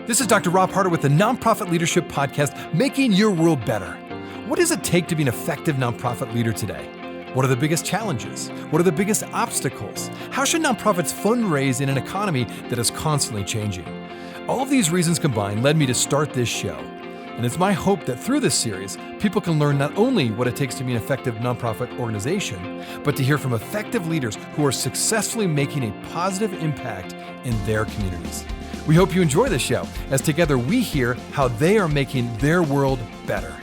This is Dr. Rob Harder with the Nonprofit Leadership Podcast, Making Your World Better. What does it take to be an effective nonprofit leader today? What are the biggest challenges? What are the biggest obstacles? How should nonprofits fundraise in an economy that is constantly changing? All of these reasons combined led me to start this show. And it's my hope that through this series, people can learn not only what it takes to be an effective nonprofit organization, but to hear from effective leaders who are successfully making a positive impact in their communities. We hope you enjoy this show, as together we hear how they are making their world better.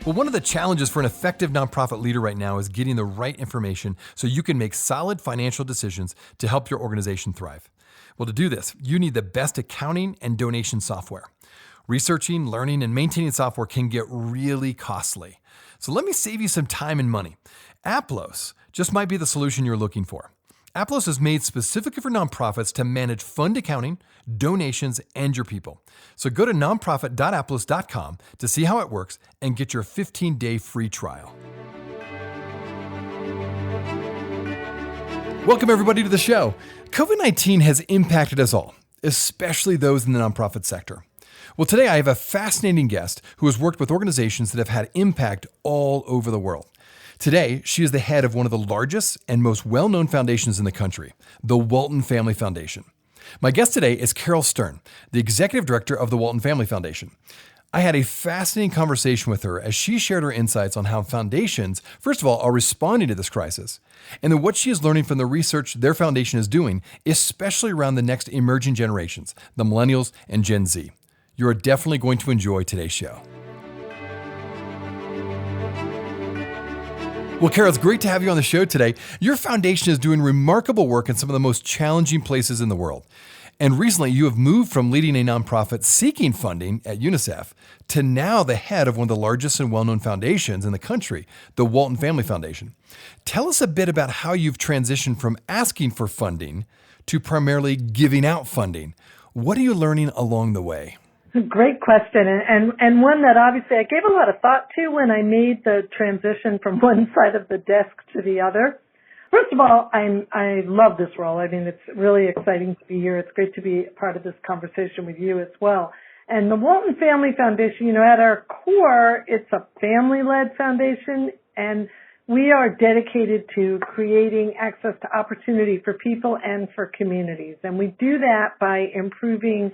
Well, one of the challenges for an effective nonprofit leader right now is getting the right information so you can make solid financial decisions to help your organization thrive. Well, to do this, you need the best accounting and donation software. Researching, learning, and maintaining software can get really costly. So let me save you some time and money. Aplos just might be the solution you're looking for. Aplos is made specifically for nonprofits to manage fund accounting, donations, and your people. So go to nonprofit.aplos.com to see how it works and get your 15-day free trial. Welcome everybody to the show. COVID-19 has impacted us all, especially those in the nonprofit sector. Well, today I have a fascinating guest who has worked with organizations that have had impact all over the world. Today, she is the head of one of the largest and most well-known foundations in the country, the Walton Family Foundation. My guest today is Caryl Stern, the executive director of the Walton Family Foundation. I had a fascinating conversation with her as she shared her insights on how foundations, first of all, are responding to this crisis, and then what she is learning from the research their foundation is doing, especially around the next emerging generations, the millennials and Gen Z. You're definitely going to enjoy today's show. Well, Caryl, it's great to have you on the show today. Your foundation is doing remarkable work in some of the most challenging places in the world. And recently, you have moved from leading a nonprofit seeking funding at UNICEF to now the head of one of the largest and well-known foundations in the country, the Walton Family Foundation. Tell us a bit about how you've transitioned from asking for funding to primarily giving out funding. What are you learning along the way? Great question, and one that obviously I gave a lot of thought to when I made the transition from one side of the desk to the other. First of all, I love this role. I mean, it's really exciting to be here. It's great to be part of this conversation with you as well. And the Walton Family Foundation, at our core, it's a family-led foundation, and we are dedicated to creating access to opportunity for people and for communities. And we do that by improving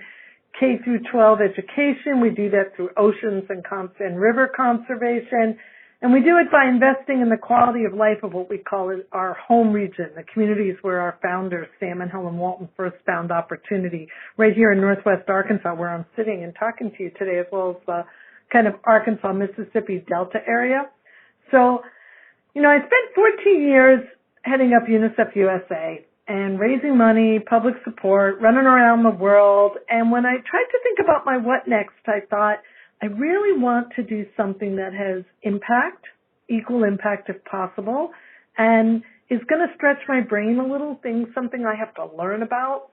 K through 12 education. We do that through oceans and river conservation. And we do it by investing in the quality of life of what we call our home region, the communities where our founders, Sam and Helen Walton, first found opportunity, right here in Northwest Arkansas, where I'm sitting and talking to you today, as well as the kind of Arkansas, Mississippi Delta area. So, I spent 14 years heading up UNICEF USA and raising money, public support, running around the world. And when I tried to think about my what next, I thought, I really want to do something that has impact, equal impact if possible, and is going to stretch my brain a little, something I have to learn about.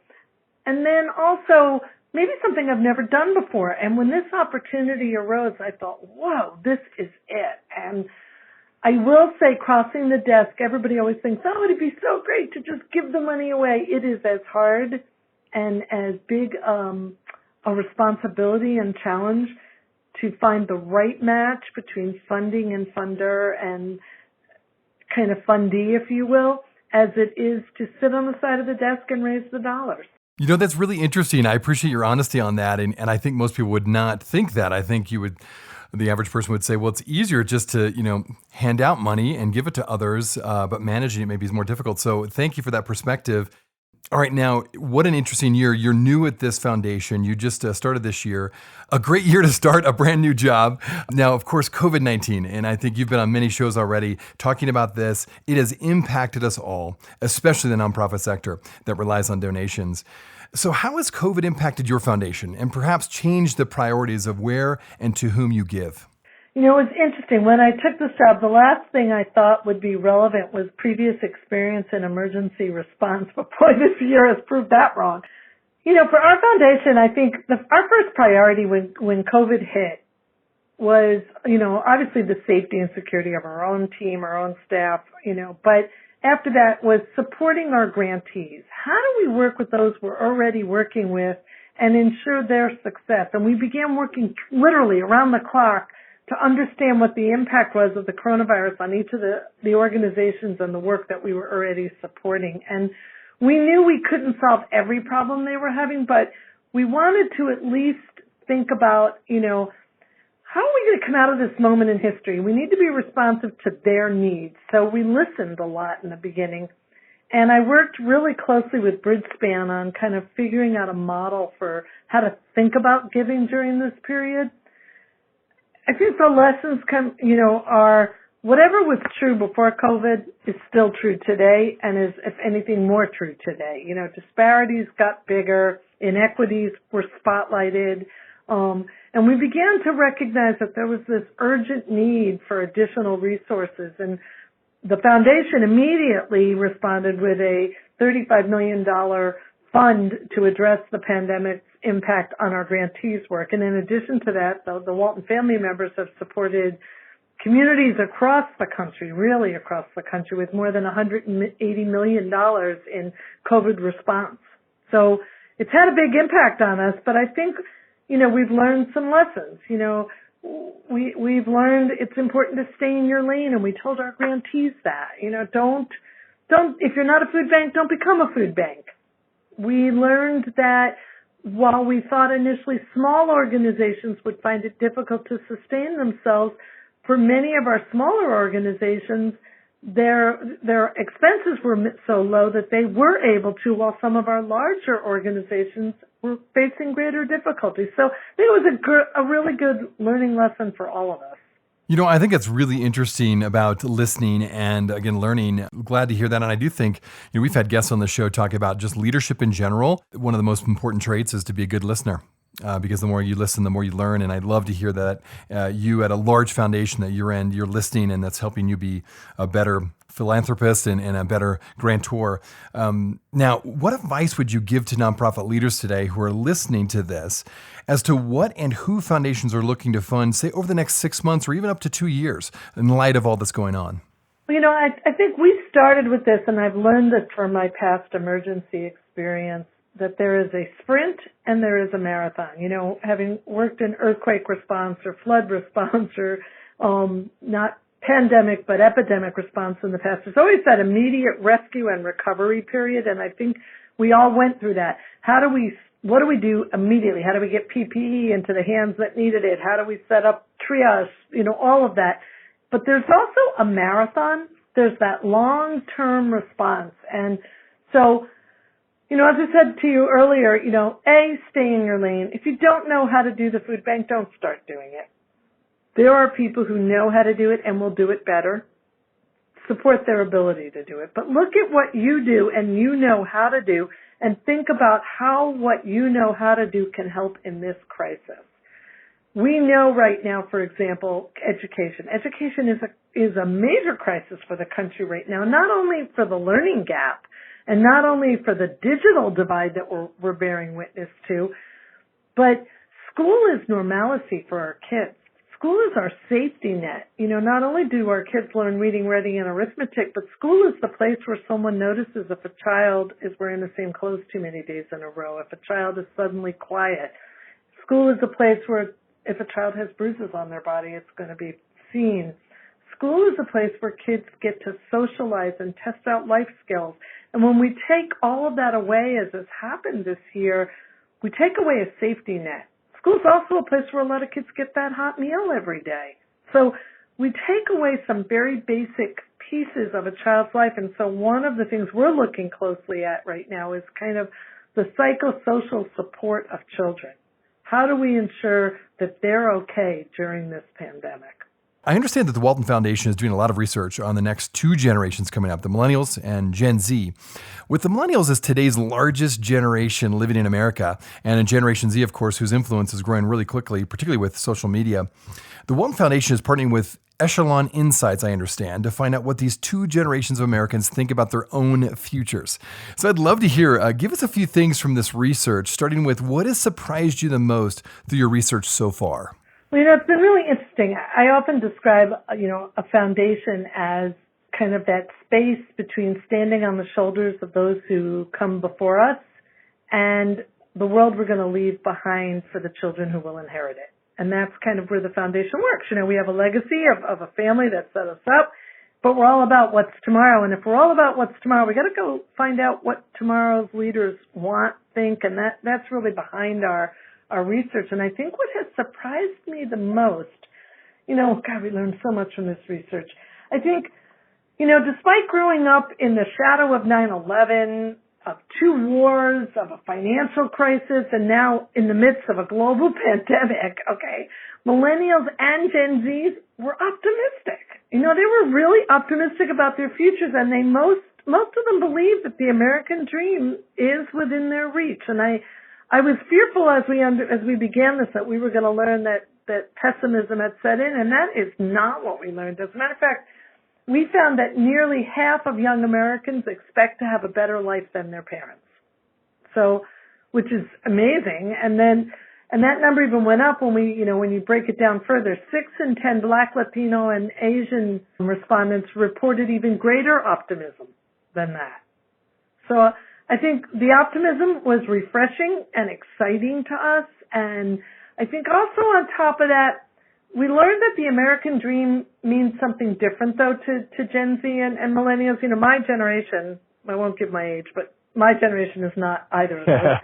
And then also maybe something I've never done before. And when this opportunity arose, I thought, whoa, this is it. And I will say, crossing the desk, everybody always thinks, oh, it'd be so great to just give the money away. It is as hard and as big a responsibility and challenge to find the right match between funding and funder and kind of fundee, if you will, as it is to sit on the side of the desk and raise the dollars. That's really interesting. I appreciate your honesty on that. And I think most people would not think that. I think the average person would say, well, it's easier just to, hand out money and give it to others, but managing it maybe is more difficult. So thank you for that perspective. All right, now, what an interesting year. You're new at this foundation. You just started this year. A great year to start a brand new job. Now, of course, COVID-19, and I think you've been on many shows already talking about this. It has impacted us all, especially the nonprofit sector that relies on donations. So how has COVID impacted your foundation and perhaps changed the priorities of where and to whom you give? It was interesting. When I took this job, the last thing I thought would be relevant was previous experience in emergency response. But boy, this year has proved that wrong. For our foundation, I think our first priority when COVID hit was, obviously the safety and security of our own team, our own staff, but after that was supporting our grantees. How do we work with those we're already working with and ensure their success. And we began working literally around the clock to understand what the impact was of the coronavirus on each of the organizations and the work that we were already supporting. And we knew we couldn't solve every problem they were having, but we wanted to at least think about, how are we going to come out of this moment in history? We need to be responsive to their needs. So we listened a lot in the beginning. And I worked really closely with Bridgespan on kind of figuring out a model for how to think about giving during this period. I think the lessons are whatever was true before COVID is still true today and is, if anything, more true today. Disparities got bigger, inequities were spotlighted, and we began to recognize that there was this urgent need for additional resources. And the foundation immediately responded with a $35 million fund to address the pandemic's impact on our grantees' work. And in addition to that, the Walton family members have supported communities across the country, really across the country, with more than $180 million in COVID response. So it's had a big impact on us, but I think, we've learned some lessons. We've learned it's important to stay in your lane, and we told our grantees that. Don't, if you're not a food bank, don't become a food bank. We learned that while we thought initially small organizations would find it difficult to sustain themselves, for many of our smaller organizations, their expenses were so low that they were able to, while some of our larger organizations were facing greater difficulties. So I think it was a really good learning lesson for all of us. I think it's really interesting about listening and, again, learning. Glad to hear that. And I do think, we've had guests on the show talk about just leadership in general. One of the most important traits is to be a good listener. Because the more you listen, the more you learn. And I'd love to hear that you at a large foundation that you're in, you're listening, and that's helping you be a better philanthropist and a better grantor. Now, what advice would you give to nonprofit leaders today who are listening to this as to what and who foundations are looking to fund, say, over the next 6 months or even up to 2 years in light of all that's going on? I think we started with this, and I've learned this from my past emergency experience, that there is a sprint and there is a marathon. Having worked in earthquake response or flood response or not pandemic but epidemic response in the past, there's always that immediate rescue and recovery period, and I think we all went through that. What do we do immediately? How do we get PPE into the hands that needed it? How do we set up triage? All of that. But there's also a marathon. There's that long-term response. And so, as I said to you earlier, stay in your lane. If you don't know how to do the food bank, don't start doing it. There are people who know how to do it and will do it better. Support their ability to do it. But look at what you do and you know how to do, and think about how what you know how to do can help in this crisis. We know right now, for example, education. Education is a major crisis for the country right now, not only for the learning gap, and not only for the digital divide that we're bearing witness to, but school is normalcy for our kids. School is our safety net. Not only do our kids learn reading, writing, and arithmetic, but school is the place where someone notices if a child is wearing the same clothes too many days in a row, if a child is suddenly quiet. School is a place where if a child has bruises on their body, it's going to be seen. School is a place where kids get to socialize and test out life skills. And when we take all of that away, as has happened this year, we take away a safety net. School's also a place where a lot of kids get that hot meal every day. So we take away some very basic pieces of a child's life. And so one of the things we're looking closely at right now is kind of the psychosocial support of children. How do we ensure that they're okay during this pandemic? I understand that the Walton Foundation is doing a lot of research on the next two generations coming up, the millennials and Gen Z. With the millennials as today's largest generation living in America, and in Generation Z, of course, whose influence is growing really quickly, particularly with social media, the Walton Foundation is partnering with Echelon Insights, I understand, to find out what these two generations of Americans think about their own futures. So I'd love to hear, give us a few things from this research, starting with what has surprised you the most through your research so far? Well, it's been really interesting. I often describe, a foundation as kind of that space between standing on the shoulders of those who come before us and the world we're going to leave behind for the children who will inherit it. And that's kind of where the foundation works. We have a legacy of a family that set us up, but we're all about what's tomorrow. And if we're all about what's tomorrow, we got to go find out what tomorrow's leaders want, think, and that's really behind our research. And I think what has surprised me the most, God, we learned so much from this research. I think, despite growing up in the shadow of 9/11, of 2 wars, of a financial crisis, and now in the midst of a global pandemic, okay, millennials and Gen Zs were optimistic. They were really optimistic about their futures, and most of them believe that the American dream is within their reach. And I was fearful as we began this that we were going to learn that pessimism had set in, and that is not what we learned. As a matter of fact, we found that nearly half of young Americans expect to have a better life than their parents. So, which is amazing. And that number even went up when when you break it down further. 6 in 10 Black, Latino, and Asian respondents reported even greater optimism than that. So I think the optimism was refreshing and exciting to us. And I think also on top of that, we learned that the American dream means something different, though, to Gen Z and millennials. My generation, I won't give my age, but my generation is not either of those.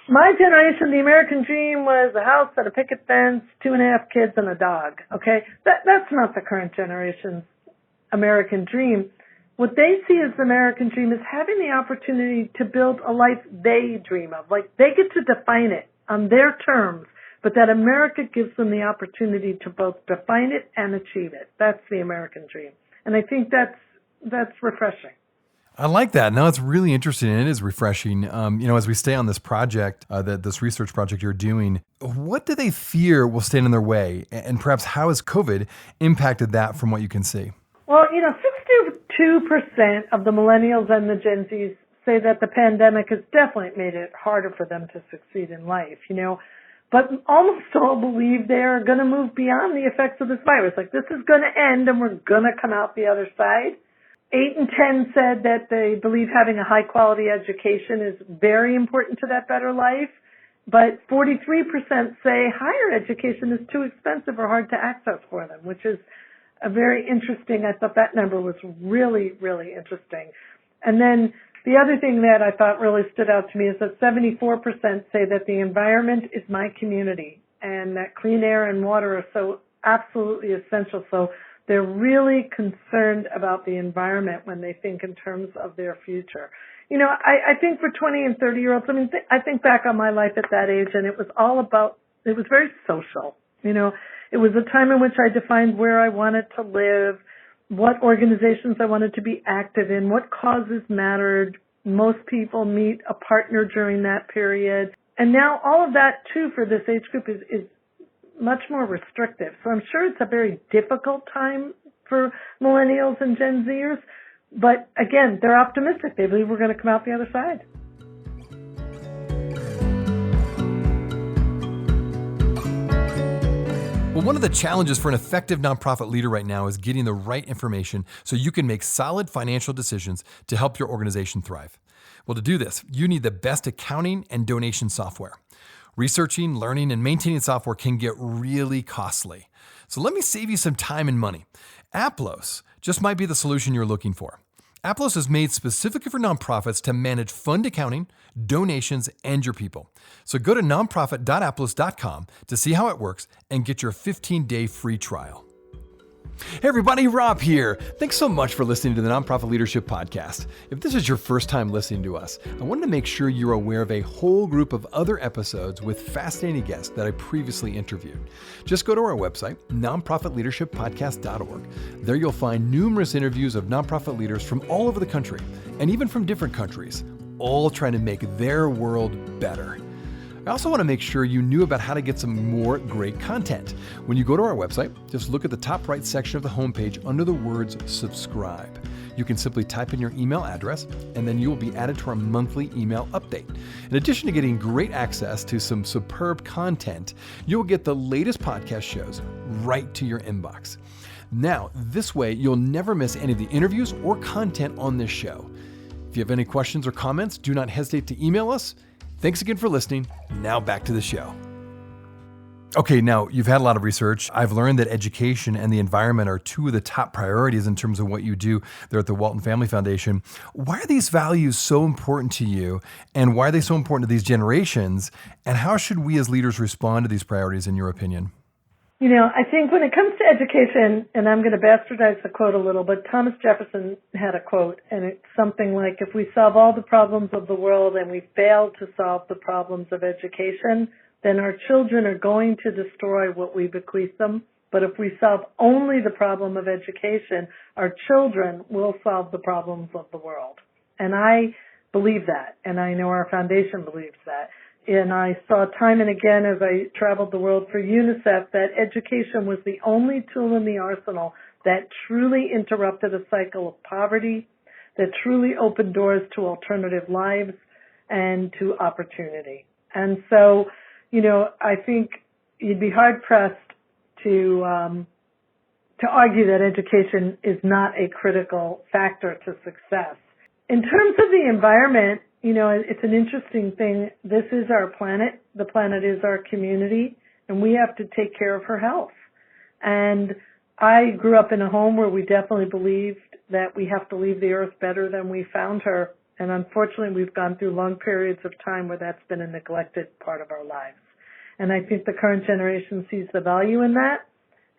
My generation, the American dream was a house and a picket fence, 2.5 kids, and a dog. Okay? That's not the current generation's American dream. What they see as the American dream is having the opportunity to build a life they dream of. Like, they get to define it on their terms, but that America gives them the opportunity to both define it and achieve it. That's the American dream. And I think that's refreshing. I like that. No, it's really interesting and it is refreshing. As we stay on this project, this research project you're doing, what do they fear will stand in their way? And perhaps how has COVID impacted that from what you can see? Well, 62% of the millennials and the Gen Zs say that the pandemic has definitely made it harder for them to succeed in life, But almost all believe they're going to move beyond the effects of this virus. Like, this is going to end and we're going to come out the other side. 8 in 10 said that they believe having a high-quality education is very important to that better life. But 43% say higher education is too expensive or hard to access for them, which is a very interesting. I thought that number was really, really interesting. And then the other thing that I thought really stood out to me is that 74% say that the environment is my community and that clean air and water are so absolutely essential. So they're really concerned about the environment when they think in terms of their future. I think for 20 and 30-year-olds, I think back on my life at that age, and it was very social. It was a time in which I defined where I wanted to live, what organizations I wanted to be active in, what causes mattered. Most people meet a partner during that period. And now all of that, too, for this age group is much more restrictive. So I'm sure it's a very difficult time for millennials and Gen Zers. But again, they're optimistic. They believe we're going to come out the other side. Well, one of the challenges for an effective nonprofit leader right now is getting the right information so you can make solid financial decisions to help your organization thrive. Well, to do this, you need the best accounting and donation software. Researching, learning, and maintaining software can get really costly. So let me save you some time and money. Aplos just might be the solution you're looking for. Aplos is made specifically for nonprofits to manage fund accounting, donations, and your people. So go to nonprofit.aplos.com to see how it works and get your 15-day free trial. Hey everybody, Rob here. Thanks so much for listening to the Nonprofit Leadership Podcast. If this is your first time listening to us, I wanted to make sure you're aware of a whole group of other episodes with fascinating guests that I previously interviewed. Just go to our website, nonprofitleadershippodcast.org. There you'll find numerous interviews of nonprofit leaders from all over the country, and even from different countries, all trying to make their world better. I also want to make sure you knew about how to get some more great content. When you go to our website, just look at the top right section of the homepage under the words subscribe. You can simply type in your email address, and then you will be added to our monthly email update. In addition to getting great access to some superb content, you'll get the latest podcast shows right to your inbox. Now, this way, you'll never miss any of the interviews or content on this show. If you have any questions or comments, do not hesitate to email us Thanks again for listening. Now back to the show. Okay, now you've had a lot of research. I've learned that education and the environment are two of the top priorities in terms of what you do there at the Walton Family Foundation. Why are these values so important to you, and why are they so important to these generations, and how should we as leaders respond to these priorities in your opinion? You know, I think when it comes to education, and I'm going to bastardize the quote a little, but Thomas Jefferson had a quote, and it's something like, if we solve all the problems of the world and we fail to solve the problems of education, then our children are going to destroy what we bequeath them. But if we solve only the problem of education, our children will solve the problems of the world. And I believe that, and I know our foundation believes that. And I saw time and again as I traveled the world for UNICEF that education was the only tool in the arsenal that truly interrupted a cycle of poverty, that truly opened doors to alternative lives and to opportunity. And so, you know, I think you'd be hard-pressed to argue that education is not a critical factor to success. In terms of the environment, you know, it's an interesting thing. This is our planet. The planet is our community, and we have to take care of her health. And I grew up in a home where we definitely believed that we have to leave the earth better than we found her. And unfortunately, we've gone through long periods of time where that's been a neglected part of our lives. And I think the current generation sees the value in that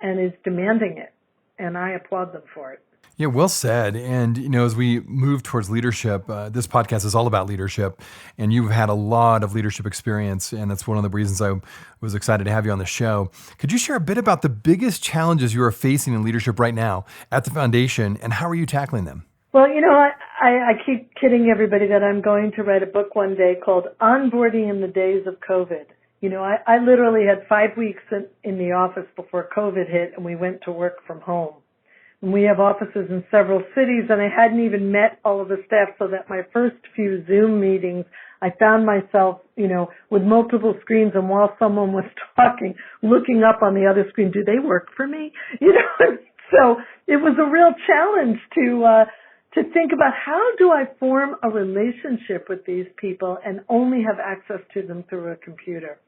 and is demanding it. And I applaud them for it. Yeah, well said. And, you know, as we move towards leadership, this podcast is all about leadership. And you've had a lot of leadership experience. And that's one of the reasons I was excited to have you on the show. Could you share a bit about the biggest challenges you are facing in leadership right now at the foundation, and how are you tackling them? Well, you know, I keep kidding everybody that I'm going to write a book one day called Onboarding in the Days of COVID. You know, I literally had 5 weeks in the office before COVID hit, and we went to work from home. And we have offices in several cities, and I hadn't even met all of the staff, so that my first few Zoom meetings, I found myself, you know, with multiple screens, and while someone was talking, looking up on the other screen, do they work for me? You know, so it was a real challenge to think about, how do I form a relationship with these people and only have access to them through a computer?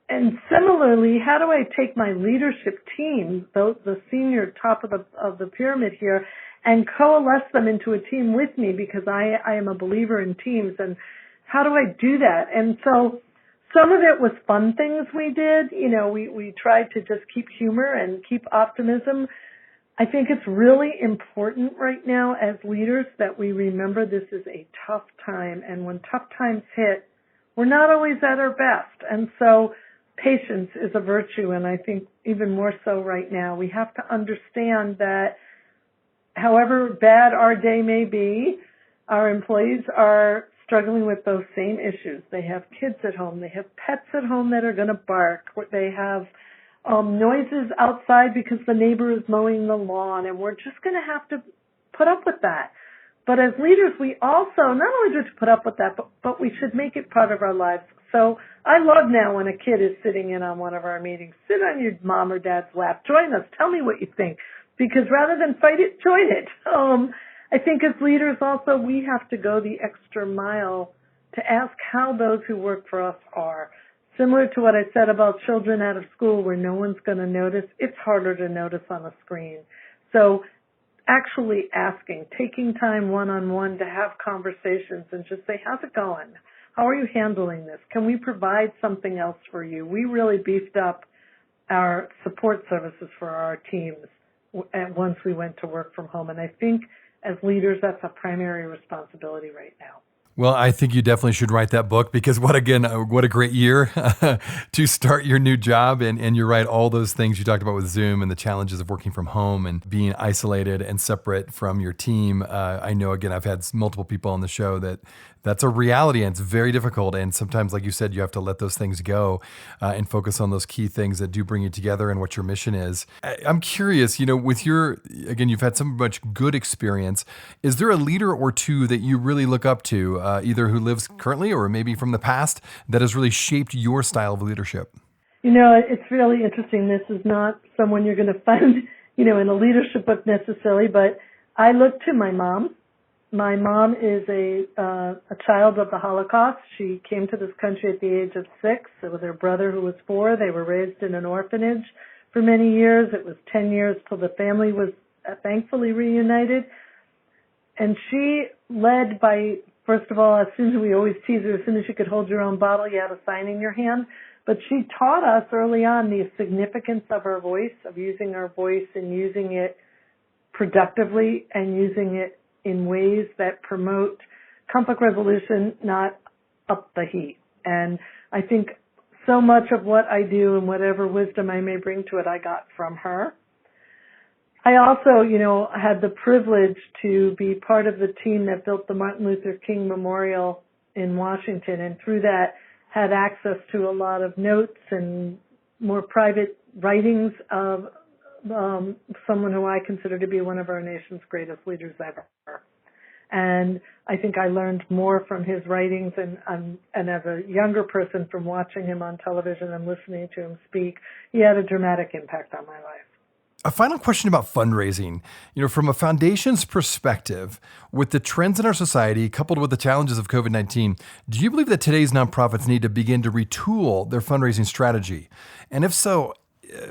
And similarly, how do I take my leadership team, the senior top of the pyramid here, and coalesce them into a team with me, because I am a believer in teams, and how do I do that? And so some of it was fun things we did. You know, we tried to just keep humor and keep optimism. I think it's really important right now as leaders that we remember this is a tough time, and when tough times hit, we're not always at our best. And so patience is a virtue, and I think even more so right now. We have to understand that however bad our day may be, our employees are struggling with those same issues. They have kids at home. They have pets at home that are going to bark. They have noises outside because the neighbor is mowing the lawn, and we're just going to have to put up with that. But as leaders, we also not only do to put up with that, but we should make it part of our lives. So I love now when a kid is sitting in on one of our meetings. Sit on your mom or dad's lap. Join us. Tell me what you think. Because rather than fight it, join it. I think as leaders also, we have to go the extra mile to ask how those who work for us are. Similar to what I said about children out of school where no one's going to notice, it's harder to notice on a screen. So actually asking, taking time one-on-one to have conversations and just say, how's it going? How are you handling this? Can we provide something else for you? We really beefed up our support services for our teams once we went to work from home. And I think as leaders, that's a primary responsibility right now. Well, I think you definitely should write that book, because what a great year to start your new job. And you're right, all those things you talked about with Zoom and the challenges of working from home and being isolated and separate from your team. I know, again, I've had multiple people on the show that's a reality, and it's very difficult. And sometimes, like you said, you have to let those things go and focus on those key things that do bring you together and what your mission is. I'm curious, you know, with you've had so much good experience. Is there a leader or two that you really look up to, either who lives currently or maybe from the past, that has really shaped your style of leadership? You know, it's really interesting. This is not someone you're going to find, you know, in a leadership book necessarily, but I look to my mom. My mom is a child of the Holocaust. She came to this country at the age of 6. It was her brother who was 4. They were raised in an orphanage for many years. It was 10 years till the family was thankfully reunited. And she led by, first of all, as soon as we always tease her, as soon as you could hold your own bottle, you had a sign in your hand. But she taught us early on the significance of our voice, of using our voice and using it productively and using it in ways that promote conflict resolution, not up the heat. And I think so much of what I do and whatever wisdom I may bring to it, I got from her. I also, had the privilege to be part of the team that built the Martin Luther King Memorial in Washington, and through that had access to a lot of notes and more private writings of someone who I consider to be one of our nation's greatest leaders ever. And I think I learned more from his writings and as a younger person from watching him on television and listening to him speak, he had a dramatic impact on my life. A final question about fundraising. From a foundation's perspective, with the trends in our society coupled with the challenges of COVID-19, do you believe that today's nonprofits need to begin to retool their fundraising strategy? And if so,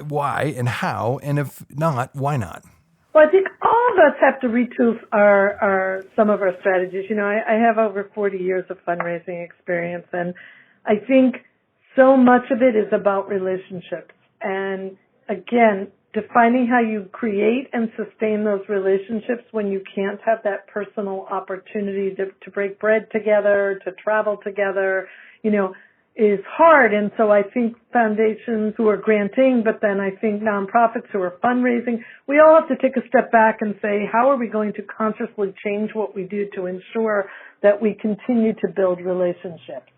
why and how? And if not, why not? Well, I think all of us have to retool some of our strategies. I have over 40 years of fundraising experience, and I think so much of it is about relationships. And again, defining how you create and sustain those relationships when you can't have that personal opportunity to break bread together, to travel together, is hard. And so I think foundations who are granting, but then I think nonprofits who are fundraising, we all have to take a step back and say, how are we going to consciously change what we do to ensure that we continue to build relationships?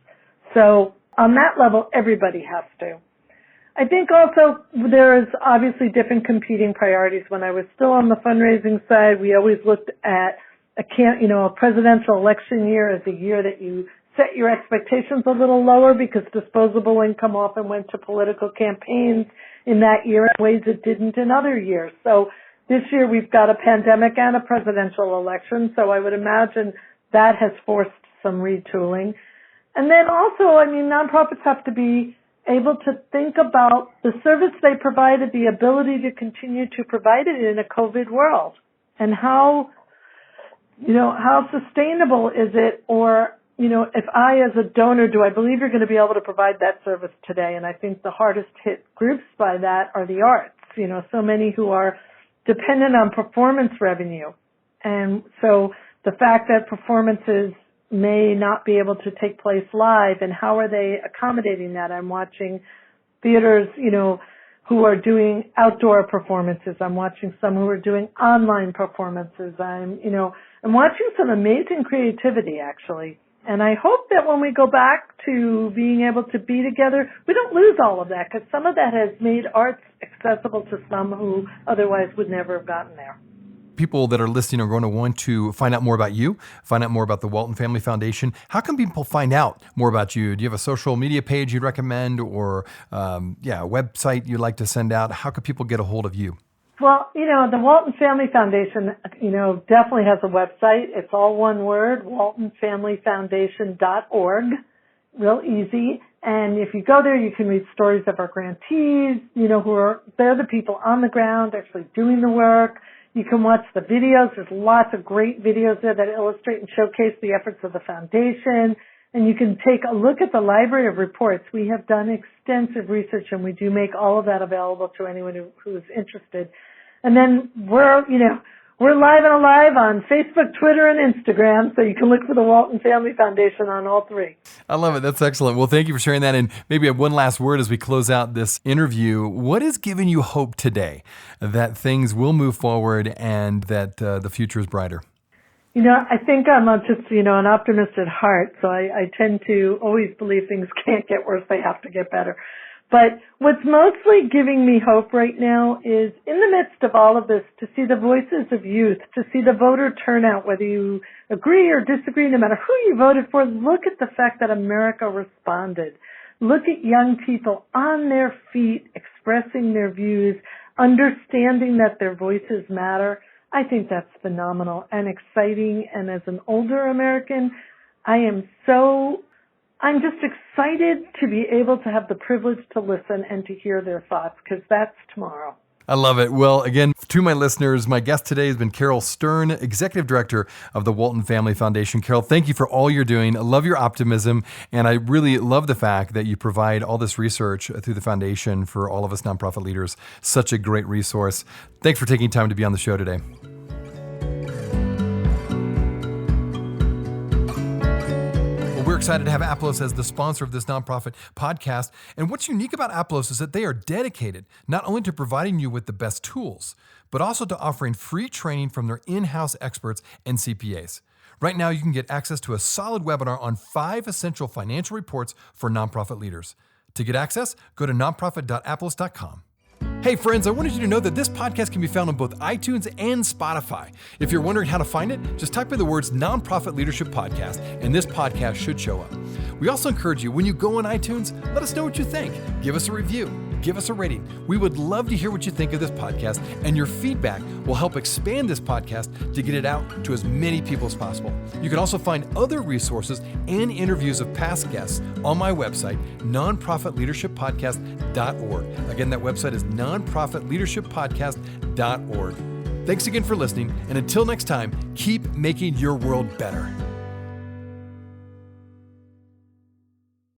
So on that level, everybody has to. I think also there is obviously different competing priorities. When I was still on the fundraising side, we always looked at a presidential election year as a year that you set your expectations a little lower because disposable income often went to political campaigns in that year in ways it didn't in other years. So this year we've got a pandemic and a presidential election, so I would imagine that has forced some retooling. And then also, nonprofits have to be able to think about the service they provided, the ability to continue to provide it in a COVID world, and how sustainable is it, or if I, as a donor, do I believe you're going to be able to provide that service today? And I think the hardest hit groups by that are the arts. So many who are dependent on performance revenue. And so the fact that performances may not be able to take place live, and how are they accommodating that? I'm watching theaters, who are doing outdoor performances. I'm watching some who are doing online performances. I'm watching some amazing creativity, actually. And I hope that when we go back to being able to be together, we don't lose all of that, because some of that has made arts accessible to some who otherwise would never have gotten there. People that are listening are going to want to find out more about you, find out more about the Walton Family Foundation. How can people find out more about you? Do you have a social media page you'd recommend, or a website you'd like to send out? How could people get a hold of you? Well, the Walton Family Foundation, definitely has a website. It's all one word, waltonfamilyfoundation.org. Real easy. And if you go there, you can read stories of our grantees, they're the people on the ground actually doing the work. You can watch the videos. There's lots of great videos there that illustrate and showcase the efforts of the foundation. And you can take a look at the library of reports. We have done extensive research, and we do make all of that available to anyone who is interested. And then we're live and alive on Facebook, Twitter, and Instagram, so you can look for the Walton Family Foundation on all three. I love it. That's excellent. Well, thank you for sharing that. And maybe one last word as we close out this interview. What has given you hope today that things will move forward and that the future is brighter? I think I'm just, an optimist at heart, so I tend to always believe things can't get worse, they have to get better. But what's mostly giving me hope right now is, in the midst of all of this, to see the voices of youth, to see the voter turnout, whether you agree or disagree, no matter who you voted for, look at the fact that America responded. Look at young people on their feet, expressing their views, understanding that their voices matter. I think that's phenomenal and exciting. And as an older American, I'm just excited to be able to have the privilege to listen and to hear their thoughts, because that's tomorrow. I love it. Well, again, to my listeners, my guest today has been Caryl Stern, Executive Director of the Walton Family Foundation. Caryl, thank you for all you're doing. I love your optimism, and I really love the fact that you provide all this research through the foundation for all of us nonprofit leaders. Such a great resource. Thanks for taking time to be on the show today. We're excited to have Aplos as the sponsor of this nonprofit podcast. And what's unique about Aplos is that they are dedicated not only to providing you with the best tools, but also to offering free training from their in-house experts and CPAs. Right now, you can get access to a solid webinar on 5 essential financial reports for nonprofit leaders. To get access, go to nonprofit.aplos.com. Hey friends, I wanted you to know that this podcast can be found on both iTunes and Spotify. If you're wondering how to find it, just type in the words Nonprofit Leadership Podcast, and this podcast should show up. We also encourage you, when you go on iTunes, let us know what you think. Give us a review. Give us a rating. We would love to hear what you think of this podcast, and your feedback will help expand this podcast to get it out to as many people as possible. You can also find other resources and interviews of past guests on my website, nonprofitleadershippodcast.org. Again, that website is nonprofitleadershippodcast.org. Thanks again for listening, and until next time, keep making your world better.